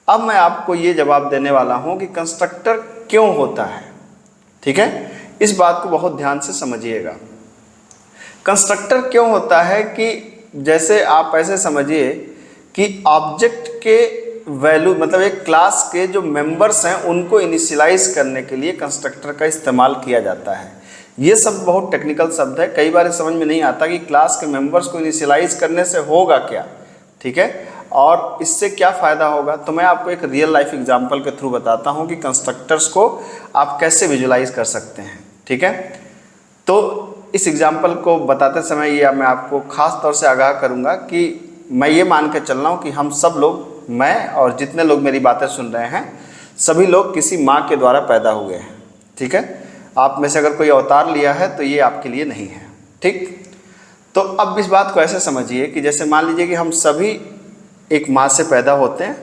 अब मैं आपको ये जवाब देने वाला हूँ कि कंस्ट्रक्टर क्यों होता है। ठीक है, इस बात को बहुत ध्यान से समझिएगा। कंस्ट्रक्टर क्यों होता है कि जैसे आप ऐसे समझिए कि ऑब्जेक्ट के वैल्यू मतलब एक क्लास के जो मेंबर्स हैं उनको इनिशियलाइज करने के लिए कंस्ट्रक्टर का इस्तेमाल किया जाता है। ये सब बहुत टेक्निकल शब्द है, कई बार समझ में नहीं आता कि क्लास के मेंबर्स को इनिशियलाइज करने से होगा क्या। ठीक है, और इससे क्या फ़ायदा होगा, तो मैं आपको एक रियल लाइफ एग्जांपल के थ्रू बताता हूँ कि कंस्ट्रक्टर्स को आप कैसे विजुलाइज कर सकते हैं। ठीक है, तो इस एग्जांपल को बताते समय ये मैं आपको ख़ास तौर से आगाह करूँगा कि मैं ये मान के चल रहा हूँ कि हम सब लोग, मैं और जितने लोग मेरी बातें सुन रहे हैं, सभी लोग किसी माँ के द्वारा पैदा हुए हैं। ठीक है, आप में से अगर कोई अवतार लिया है तो ये आपके लिए नहीं है। ठीक, तो अब इस बात को ऐसे समझिए कि जैसे मान लीजिए कि हम सभी एक माँ से पैदा होते हैं।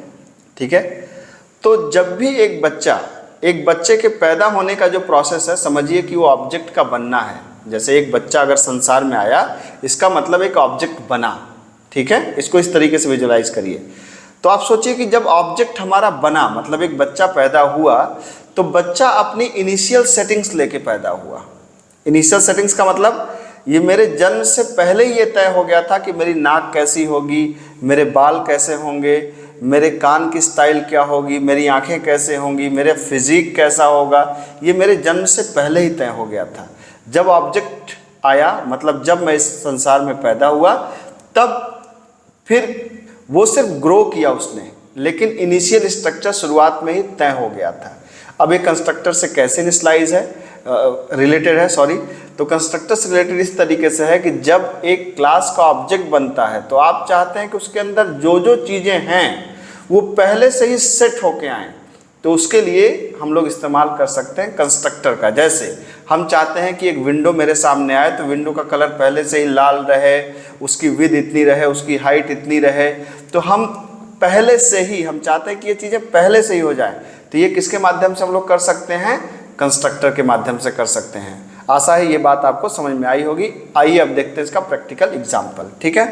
ठीक है, तो जब भी एक बच्चे के पैदा होने का जो प्रोसेस है, समझिए कि वो ऑब्जेक्ट का बनना है। जैसे एक बच्चा अगर संसार में आया, इसका मतलब एक ऑब्जेक्ट बना। ठीक है, इसको इस तरीके से विजुलाइज करिए। तो आप सोचिए कि जब ऑब्जेक्ट हमारा बना, मतलब एक बच्चा पैदा हुआ, तो बच्चा अपनी इनिशियल सेटिंग्स लेके पैदा हुआ। इनिशियल सेटिंग्स का मतलब ये मेरे जन्म से पहले ही ये तय हो गया था कि मेरी नाक कैसी होगी, मेरे बाल कैसे होंगे, मेरे कान की स्टाइल क्या होगी, मेरी आंखें कैसे होंगी, मेरे फिजिक कैसा होगा, ये मेरे जन्म से पहले ही तय हो गया था। जब ऑब्जेक्ट आया, मतलब जब मैं इस संसार में पैदा हुआ, तब फिर वो सिर्फ ग्रो किया उसने, लेकिन इनिशियल स्ट्रक्चर शुरुआत में ही तय हो गया था। अब एक कंस्ट्रक्टर से कैसे इनिशियलाइज है, रिलेटेड है, सॉरी। तो कंस्ट्रक्टर से रिलेटेड इस तरीके से है कि जब एक क्लास का ऑब्जेक्ट बनता है तो आप चाहते हैं कि उसके अंदर जो जो चीज़ें हैं वो पहले से ही सेट होके आएँ। तो उसके लिए हम लोग इस्तेमाल कर सकते हैं कंस्ट्रक्टर का। जैसे हम चाहते हैं कि एक विंडो मेरे सामने आए तो विंडो का कलर पहले से ही लाल रहे, उसकी विड्थ इतनी रहे, उसकी हाइट इतनी रहे। तो हम पहले से ही हम चाहते हैं कि ये चीज़ें पहले से ही हो जाए। तो ये किसके माध्यम से हम लोग कर सकते हैं, कंस्ट्रक्टर के माध्यम से कर सकते हैं। आशा है ये बात आपको समझ में आई होगी। आइए अब देखते हैं इसका प्रैक्टिकल एग्जाम्पल। ठीक है।